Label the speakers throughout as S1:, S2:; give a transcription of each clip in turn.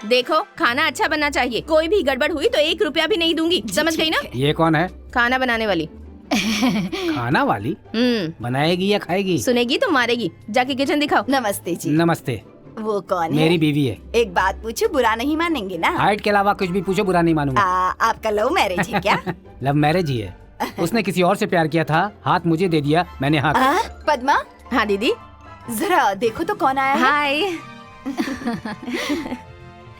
S1: देखो खाना अच्छा बनना चाहिए, कोई भी गड़बड़ हुई तो 1 रुपया भी नहीं दूंगी, समझ गई ना?
S2: ये कौन है?
S1: खाना बनाने वाली।
S2: खाना वाली? बनाएगी या खाएगी?
S1: सुनेगी तो मारेगी। जाके किचन दिखाओ।
S3: नमस्ते जी।
S2: नमस्ते।
S3: वो कौन है?
S2: मेरी बीवी है।
S3: एक बात पूछो, बुरा नहीं मानेंगे ना?
S2: हाइट के अलावा कुछ भी पूछो, बुरा नहीं मानूंगा।
S3: आपका लव मैरिज है क्या?
S2: लव मैरिज ही है। उसने किसी और से प्यार किया था, हाथ मुझे दे दिया, मैंने हाथ।
S3: पद्मा।
S1: हाँ दीदी।
S3: जरा देखो तो कौन आया है।
S1: हाय।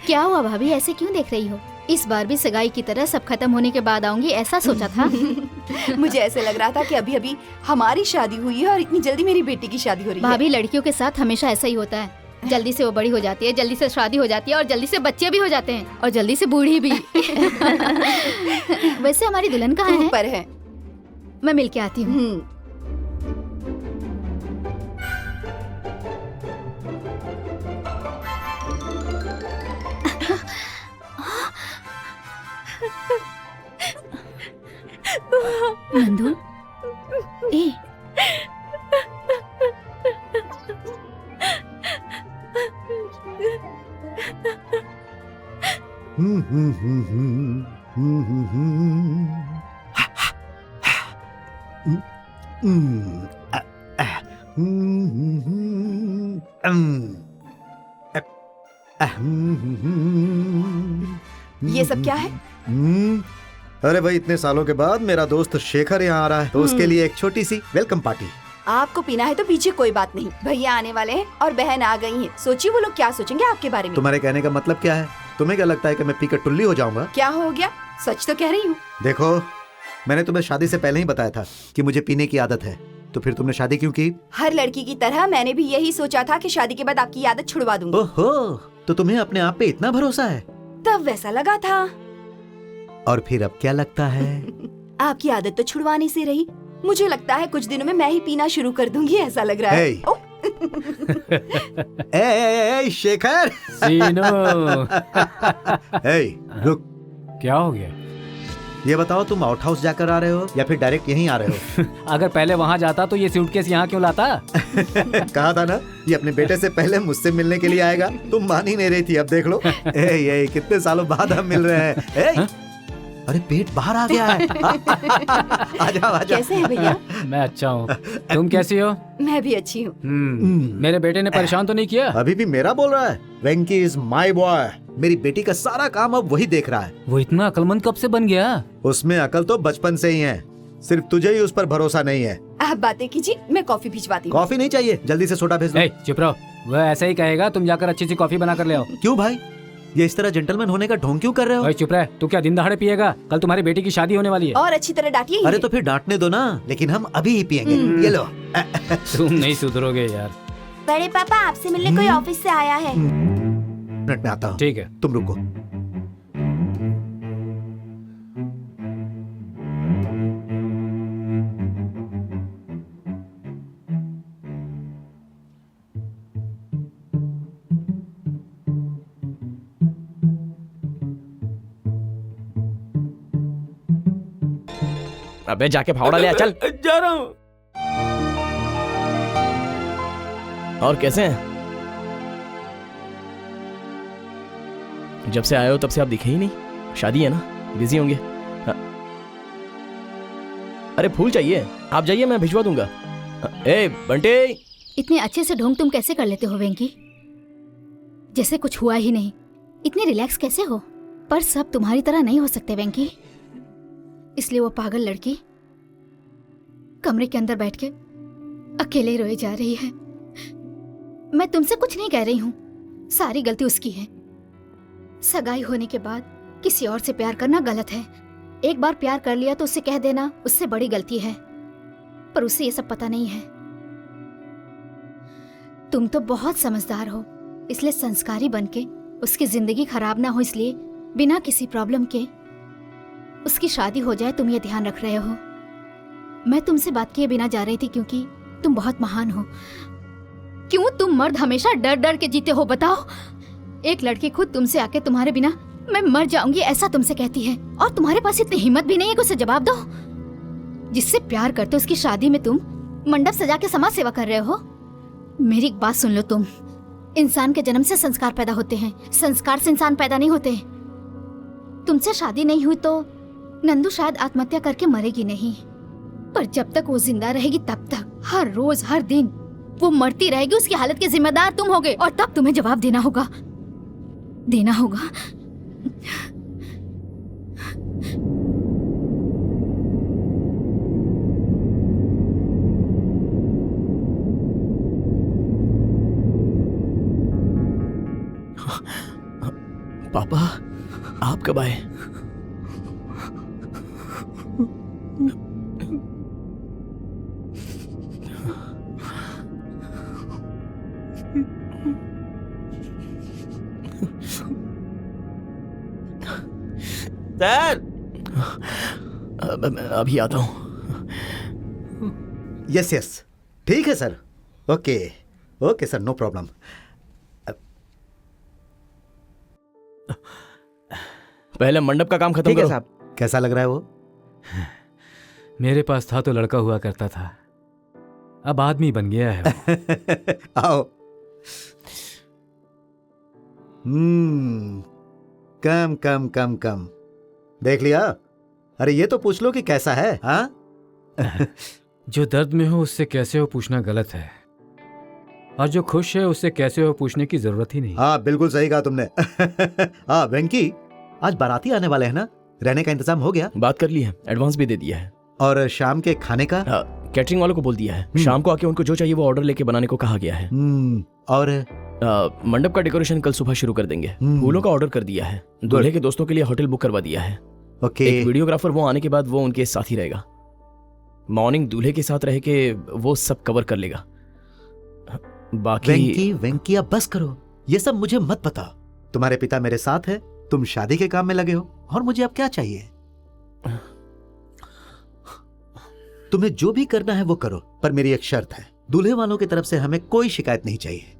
S4: क्या हुआ भाभी, ऐसे क्यों देख रही हो? इस बार भी सगाई की तरह सब खत्म होने के बाद आऊंगी, ऐसा सोचा था?
S3: मुझे ऐसे लग रहा था कि अभी अभी हमारी शादी हुई है और इतनी जल्दी मेरी बेटी की शादी हो रही है।
S4: भाभी, लड़कियों के साथ हमेशा ऐसा ही होता है। जल्दी से वो बड़ी हो जाती है, जल्दी से शादी हो जाती है और जल्दी से बच्चे भी हो जाते हैं और जल्दी से बूढ़ी भी। वैसे हमारी दुल्हन कहाँ है?
S3: ऊपर है।
S4: मैं मिल के आती हूँ। नंदू, ए
S3: ये सब क्या है?
S5: अरे भाई, इतने सालों के बाद मेरा दोस्त शेखर यहाँ आ रहा है, तो उसके लिए एक छोटी सी वेलकम पार्टी।
S3: आपको पीना है तो पीछे, कोई बात नहीं। भैया आने वाले हैं और बहन आ गई है। सोचिए वो लोग क्या सोचेंगे आपके बारे में।
S5: तुम्हारे कहने का मतलब क्या है? तुम्हें क्या लगता है कि मैं पीकर टुल्ली हो जाऊंगा?
S3: क्या हो गया? सच तो कह रही हूँ।
S5: देखो, मैंने तुम्हें शादी से पहले ही बताया था कि मुझे पीने की आदत है, तो फिर तुमने शादी क्यों की?
S3: हर लड़की की तरह मैंने भी यही सोचा था कि शादी के बाद आपकी आदत छुड़वा दूंगी।
S5: ओहो, तो तुम्हें अपने आप पे इतना भरोसा है?
S3: तब वैसा लगा था।
S5: और फिर अब क्या लगता है?
S3: आपकी आदत तो छुड़वाने से रही। मुझे लगता है कुछ दिनों में मैं ही पीना शुरू कर दूंगी, ऐसा लग रहा है।
S5: ए, शेखर।
S2: सीनो।
S5: रुक।
S2: क्या हो गया?
S5: ये बताओ, तुम आउट हाउस जाकर आ रहे हो या फिर डायरेक्ट यहीं आ रहे हो?
S2: अगर पहले वहाँ जाता तो ये सूटकेस यहाँ क्यों लाता?
S5: कहा था ना, ये अपने बेटे से पहले मुझसे मिलने के लिए आएगा। तुम मान ही नहीं रही थी, अब देख लो। ए, कितने सालों बाद हम मिल रहे हैं। अरे पेट बाहर आ गया है। आजाओ।
S3: कैसे है भैया?
S2: मैं अच्छा हूँ, तुम कैसी हो?
S3: मैं भी अच्छी हूँ।
S2: मेरे बेटे ने परेशान तो नहीं किया?
S5: अभी भी मेरा बोल रहा है। वेंकी इज माय बॉय। मेरी बेटी का सारा काम अब वही देख रहा है।
S2: वो इतना अक्लमंद कब से बन गया?
S5: उसमें अकल तो बचपन से ही है, सिर्फ तुझे ही उस पर भरोसा नहीं है।
S3: आप बातें कीजिए, मैं कॉफी भिजवाती हूँ।
S5: कॉफी नहीं चाहिए, जल्दी से सोडा भेज दो।
S2: चुप रहो, वह ऐसा ही कहेगा, तुम जाकर अच्छी सी कॉफी बना कर ले आओ।
S5: क्यों भाई, ये इस तरह जेंटलमैन होने का ढोंग क्यों कर रहे हो?
S2: चुप रह, तू क्या दिन दहाड़े पिएगा? कल तुम्हारी बेटी की शादी होने वाली है।
S3: और अच्छी तरह डांटिए।
S5: अरे तो फिर डांटने दो ना, लेकिन हम अभी ही पियेंगे। ये लो।
S2: तुम नहीं सुधरोगे यार।
S3: बड़े पापा, आपसे मिलने कोई ऑफिस से आया है।
S5: मिनट में आता हूँ।
S2: ठीक है,
S5: तुम रुको।
S6: अबे जाके फावड़ा ले आ, चल।
S2: जा रहा हूँ।
S6: और कैसे हैं? जब से आए हो तब से आप दिखे ही नहीं। शादी है ना, बिजी होंगे। अरे फूल चाहिए, आप जाइए, मैं भिजवा दूंगा। ए बंटे।
S4: इतने अच्छे से ढोंग तुम कैसे कर लेते हो वेंकी? जैसे कुछ हुआ ही नहीं। इतने रिलैक्स कैसे हो? पर सब तुम्हारी तरह नहीं हो सकते वेंकी। इसलिए वो पागल लड़की कमरे के अंदर बैठ के अकेले रोए जा रही है। मैं तुमसे कुछ नहीं कह रही हूँ, सारी गलती उसकी है। सगाई होने के बाद किसी और से प्यार करना गलत है। एक बार प्यार कर लिया तो उसे कह देना उससे बड़ी गलती है, पर उसे ये सब पता नहीं है। तुम तो बहुत समझदार हो, इसलिए संस्कारी बनके उसकी जिंदगी खराब ना हो, इसलिए बिना किसी प्रॉब्लम के उसकी शादी हो जाए, तुम ये ध्यान रख रहे हो। मैं तुमसे बात किए बिना जा रही थी क्योंकि तुम बहुत महान हो। क्यों तुम मर्द हमेशा डर डर के जीते हो बताओ? एक लड़की खुद तुमसे आके तुम्हारे बिना मैं मर जाऊंगी ऐसा तुमसे कहती है, और तुम्हारे पास इतनी हिम्मत भी नहीं है कि उसे जवाब दो। जिससे प्यार करते उसकी शादी में तुम मंडप सजा के समाज सेवा कर रहे हो। मेरी एक बात सुन लो, इंसान के जन्म से संस्कार पैदा होते हैं, संस्कार से इंसान पैदा नहीं होते। तुमसे शादी नहीं हुई तो नंदू शायद आत्महत्या करके मरेगी नहीं, पर जब तक वो जिंदा रहेगी तब तक हर रोज हर दिन वो मरती रहेगी। उसकी हालत के जिम्मेदार तुम होगे और तब तुम्हें जवाब देना होगा।
S6: पापा, आप कब आए?
S7: सर,
S6: अभी आता हूँ।
S5: यस यस, ठीक है sir. Okay okay sir, no problem.
S6: पहले मंडप का काम खत्म
S7: ठीक है
S6: करो।
S7: साहब।
S5: कैसा लग रहा है वो?
S2: मेरे पास था तो लड़का हुआ करता था, अब आदमी बन गया है वो।
S5: आओ। कम कम कम कम। देख लिया? अरे ये तो पूछ लो कि कैसा है। हाँ
S2: जो दर्द में हो उससे कैसे हो पूछना गलत है, और जो खुश है उससे कैसे हो पूछने की जरूरत ही नहीं।
S5: हाँ बिल्कुल सही कहा तुमने। हाँ वेंकी, आज बाराती आने वाले हैं ना, रहने का इंतजाम हो गया?
S6: बात कर ली है, एडवांस भी दे दिया है।
S5: और शाम के खाने का?
S6: कैटरिंग वालों को बोल दिया है, शाम को आके उनको जो चाहिए वो ऑर्डर लेके बनाने को कहा गया है।
S5: और
S6: मंडप का डेकोरेशन कल सुबह शुरू कर देंगे। फूलों का ऑर्डर कर दिया है। दूल्हे के दोस्तों के लिए होटल बुक करवा दिया है।
S5: ओके।
S6: एक वीडियोग्राफर वो आने के बाद वो उनके साथ ही रहेगा। मॉर्निंग दूल्हे के साथ रह के वो सब कवर कर लेगा। बाकी
S5: वेंकी अब बस करो, ये सब मुझे मत बताओ। तुम्हारे पिता मेरे साथ है, तुम शादी के काम में लगे हो, और मुझे अब क्या चाहिए? तुम्हें जो भी करना है वो करो, पर मेरी एक शर्त है, दूल्हे वालों की तरफ से हमें कोई शिकायत नहीं चाहिए।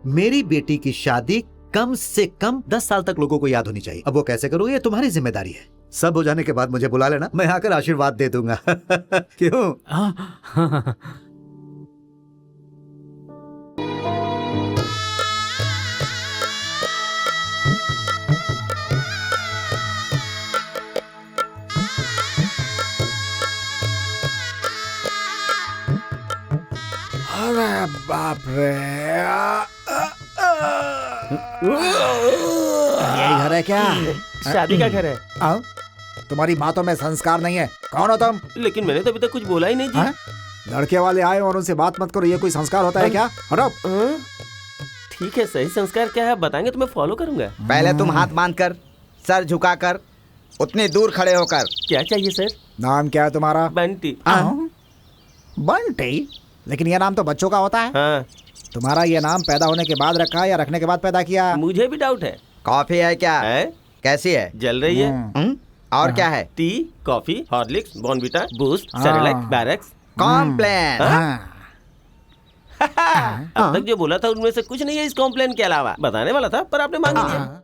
S5: मेरी बेटी की शादी कम से कम 10 साल तक लोगों को याद होनी चाहिए। अब वो कैसे करोगे ये तुम्हारी जिम्मेदारी है। सब हो जाने के बाद मुझे बुला लेना, मैं आकर आशीर्वाद दे दूंगा। क्यों?
S8: अरे बाप रे, यही घर है क्या?
S7: शादी का घर है।
S8: आओ, तुम्हारी बातों में संस्कार नहीं है। कौन हो तुम?
S7: लेकिन मैंने तो अभी तक कुछ बोला ही नहीं जी।
S8: हाँ? लड़के वाले आए और उनसे बात मत करो, ये कोई संस्कार होता है क्या? हटो।
S7: ठीक है, सही संस्कार क्या है बताएंगे तो मैं फॉलो करूंगा।
S9: पहले तुम हाथ बांध कर, सर झुकाकर, उतनी दूर खड़े होकर।
S7: क्या चाहिए सर?
S8: नाम क्या है तुम्हारा?
S7: बंटी।
S8: बंटी? लेकिन ये नाम तो बच्चों का होता है।
S7: हाँ।
S8: तुम्हारा ये नाम पैदा होने के बाद रखा है या रखने के बाद पैदा किया?
S7: मुझे भी डाउट है।
S9: कॉफी है क्या?
S7: है?
S9: कैसी है?
S7: जल रही है।
S9: और क्या है?
S7: Tea, coffee, Horlicks, Bournvita, Boost, Cerelac, बैरेक्स,
S9: कॉम्प्लेन।
S7: अब तक जो बोला था उनमें से कुछ नहीं है इस कॉम्प्लेन के अलावा। बताने वाला था पर आपने मांग लिया।